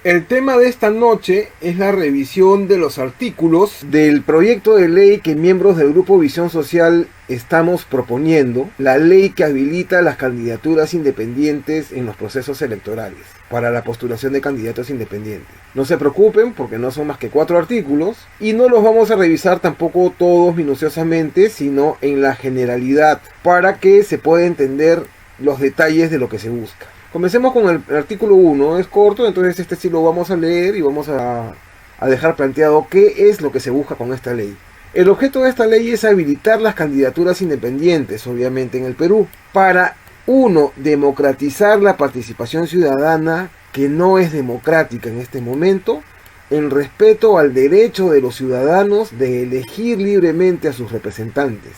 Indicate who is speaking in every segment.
Speaker 1: El tema de esta noche es la revisión de los artículos del proyecto de ley que miembros del Grupo Visión Social estamos proponiendo, la ley que habilita las candidaturas independientes en los procesos electorales para la postulación de candidatos independientes. No se preocupen porque no son más que 4 artículos y no los vamos a revisar tampoco todos minuciosamente, sino en la generalidad para que se pueda entender los detalles de lo que se busca. Comencemos con el artículo 1, es corto, entonces este sí lo vamos a leer y vamos a dejar planteado qué es lo que se busca con esta ley. El objeto de esta ley es habilitar las candidaturas independientes, obviamente en el Perú, para 1. Democratizar la participación ciudadana, que no es democrática en este momento, en respeto al derecho de los ciudadanos de elegir libremente a sus representantes.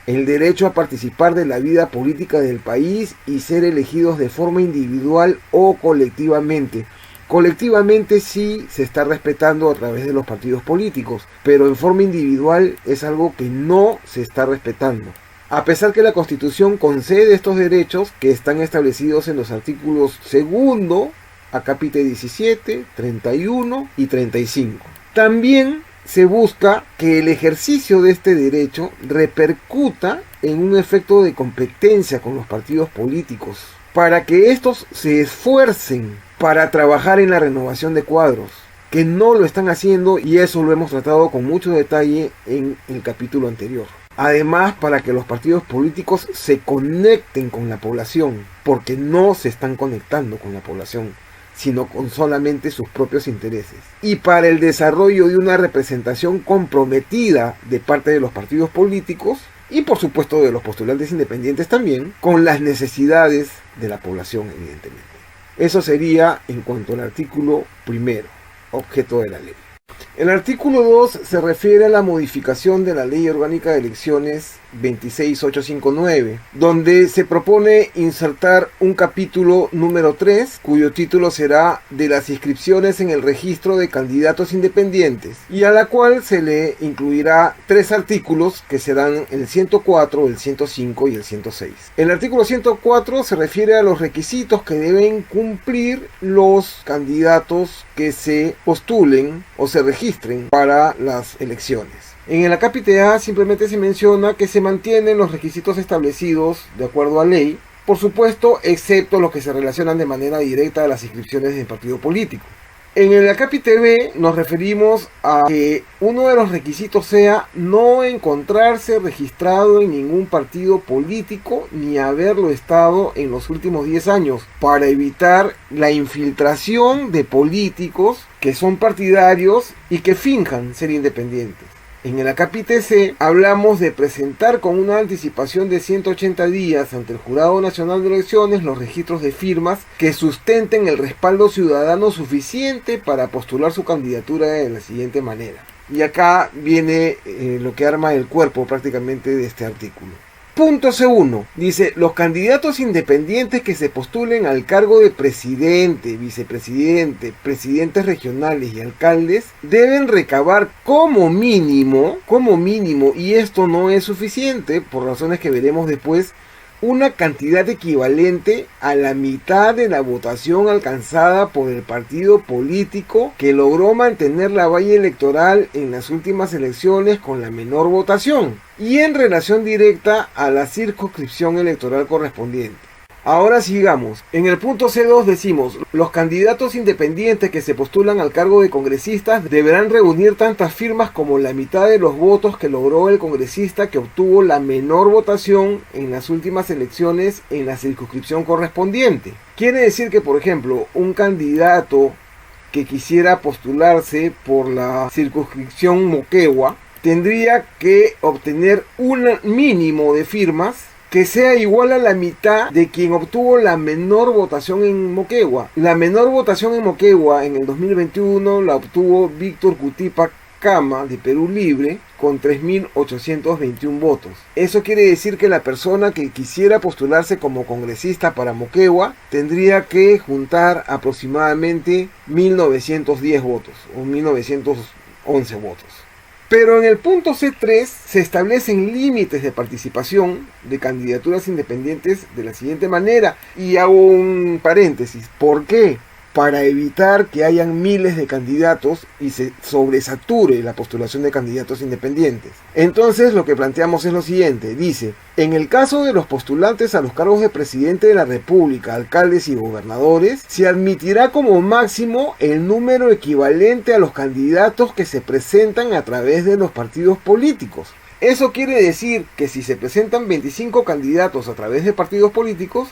Speaker 1: El derecho a participar de la vida política del país y ser elegidos de forma individual o colectivamente. Colectivamente sí se está respetando a través de los partidos políticos, pero en forma individual es algo que no se está respetando. A pesar que la Constitución concede estos derechos que están establecidos en los artículos 2, acápite 17, 31 y 35. También se busca que el ejercicio de este derecho repercuta en un efecto de competencia con los partidos políticos, para que estos se esfuercen para trabajar en la renovación de cuadros, que no lo están haciendo y eso lo hemos tratado con mucho detalle en el capítulo anterior. Además, para que los partidos políticos se conecten con la población, porque no se están conectando con la población, sino con solamente sus propios intereses. Y para el desarrollo de una representación comprometida de parte de los partidos políticos y por supuesto de los postulantes independientes también, con las necesidades de la población evidentemente. Eso sería en cuanto al artículo 1, objeto de la ley. El artículo 2 se refiere a la modificación de la Ley Orgánica de Elecciones 26859, donde se propone insertar un capítulo número 3, cuyo título será de las inscripciones en el registro de candidatos independientes, y a la cual se le incluirá 3 artículos que serán el 104, el 105 y el 106. El artículo 104 se refiere a los requisitos que deben cumplir los candidatos que se postulen o se registren para las elecciones. En el acápite A simplemente se menciona que se mantienen los requisitos establecidos de acuerdo a ley, por supuesto, excepto los que se relacionan de manera directa a las inscripciones del partido político. En el acápite B nos referimos a que uno de los requisitos sea no encontrarse registrado en ningún partido político ni haberlo estado en los últimos 10 años, para evitar la infiltración de políticos que son partidarios y que finjan ser independientes. En el acápite C hablamos de presentar con una anticipación de 180 días ante el Jurado Nacional de Elecciones los registros de firmas que sustenten el respaldo ciudadano suficiente para postular su candidatura de la siguiente manera. Y acá viene lo que arma el cuerpo prácticamente de este artículo. Punto C1. Dice, los candidatos independientes que se postulen al cargo de presidente, vicepresidente, presidentes regionales y alcaldes deben recabar como mínimo, y esto no es suficiente, por razones que veremos después, una cantidad equivalente a la mitad de la votación alcanzada por el partido político que logró mantener la valla electoral en las últimas elecciones con la menor votación y en relación directa a la circunscripción electoral correspondiente. Ahora sigamos. En el punto C2 decimos, los candidatos independientes que se postulan al cargo de congresistas deberán reunir tantas firmas como la mitad de los votos que logró el congresista que obtuvo la menor votación en las últimas elecciones en la circunscripción correspondiente. Quiere decir que, por ejemplo, un candidato que quisiera postularse por la circunscripción Moquegua tendría que obtener un mínimo de firmas que sea igual a la mitad de quien obtuvo la menor votación en Moquegua. La menor votación en Moquegua en el 2021 la obtuvo Víctor Cutipa Cama de Perú Libre con 3.821 votos. Eso quiere decir que la persona que quisiera postularse como congresista para Moquegua tendría que juntar aproximadamente 1.910 votos o 1.911 votos. Pero en el punto C3 se establecen límites de participación de candidaturas independientes de la siguiente manera, y hago un paréntesis. ¿Por qué? para evitar que hayan miles de candidatos y se sobresature la postulación de candidatos independientes. Entonces lo que planteamos es lo siguiente, dice: en el caso de los postulantes a los cargos de presidente de la República, alcaldes y gobernadores, se admitirá como máximo el número equivalente a los candidatos que se presentan a través de los partidos políticos. Eso quiere decir que si se presentan 25 candidatos a través de partidos políticos,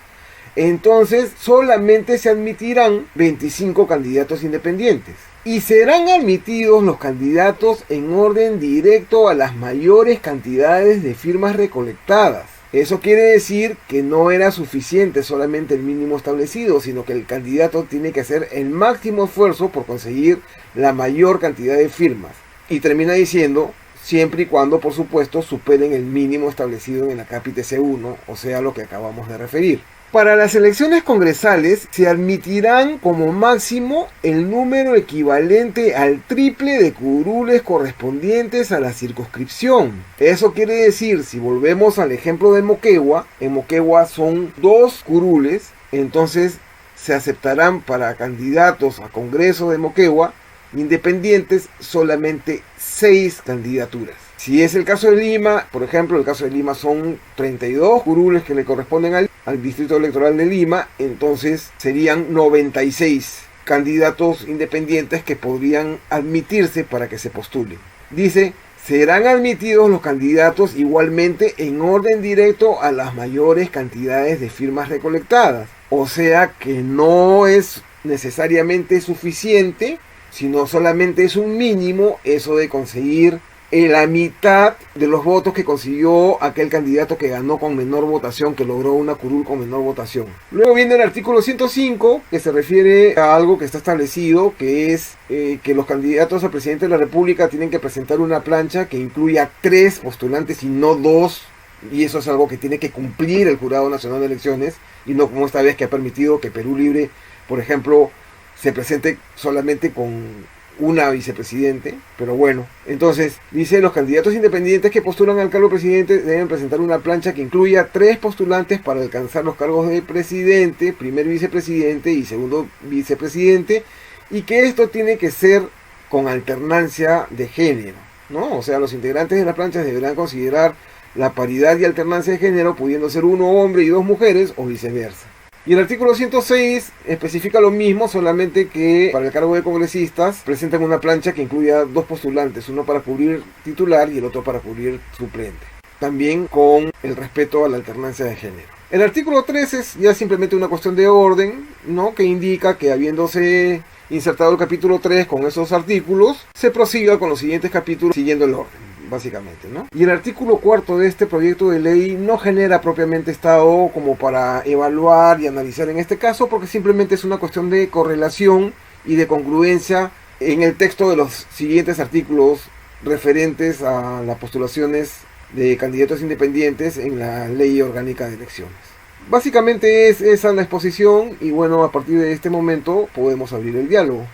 Speaker 1: entonces solamente se admitirán 25 candidatos independientes. Y serán admitidos los candidatos en orden directo a las mayores cantidades de firmas recolectadas. Eso quiere decir que no era suficiente solamente el mínimo establecido, sino que el candidato tiene que hacer el máximo esfuerzo por conseguir la mayor cantidad de firmas. Y termina diciendo: siempre y cuando, por supuesto, superen el mínimo establecido en el acápite C1, o sea, lo que acabamos de referir. Para las elecciones congresales se admitirán como máximo el número equivalente al triple de curules correspondientes a la circunscripción. Eso quiere decir, si volvemos al ejemplo de Moquegua, en Moquegua son 2 curules, entonces se aceptarán para candidatos a Congreso de Moquegua independientes solamente 6 candidaturas. Si es el caso de Lima, por ejemplo, el caso de Lima son 32 curules que le corresponden al Distrito Electoral de Lima, entonces serían 96 candidatos independientes que podrían admitirse para que se postulen. Dice: serán admitidos los candidatos igualmente en orden directo a las mayores cantidades de firmas recolectadas. O sea que no es necesariamente suficiente, sino solamente es un mínimo eso de conseguir la mitad de los votos que consiguió aquel candidato que ganó con menor votación, que logró una curul con menor votación. Luego viene el artículo 105, que se refiere a algo que está establecido, que es que los candidatos a presidente de la República tienen que presentar una plancha que incluya 3 postulantes y no 2, y eso es algo que tiene que cumplir el Jurado Nacional de Elecciones, y no como esta vez que ha permitido que Perú Libre, por ejemplo, se presente solamente con una vicepresidente. Pero bueno, entonces dice: los candidatos independientes que postulan al cargo de presidente deben presentar una plancha que incluya 3 postulantes para alcanzar los cargos de presidente, primer vicepresidente y segundo vicepresidente, y que esto tiene que ser con alternancia de género, ¿no? O sea, los integrantes de las planchas deberán considerar la paridad y alternancia de género, pudiendo ser 1 hombre y 2 mujeres o viceversa. Y el artículo 106 especifica lo mismo, solamente que para el cargo de congresistas presentan una plancha que incluya 2 postulantes, uno para cubrir titular y el otro para cubrir suplente. También con el respeto a la alternancia de género. El artículo 13 es ya simplemente una cuestión de orden, ¿no? Que indica que habiéndose insertado el capítulo 3 con esos artículos, se prosiga con los siguientes capítulos siguiendo el orden, básicamente, ¿no? Y el artículo 4 de este proyecto de ley no genera propiamente estado como para evaluar y analizar en este caso, porque simplemente es una cuestión de correlación y de congruencia en el texto de los siguientes artículos referentes a las postulaciones de candidatos independientes en la Ley Orgánica de Elecciones. Básicamente es esa la exposición, y bueno, a partir de este momento podemos abrir el diálogo.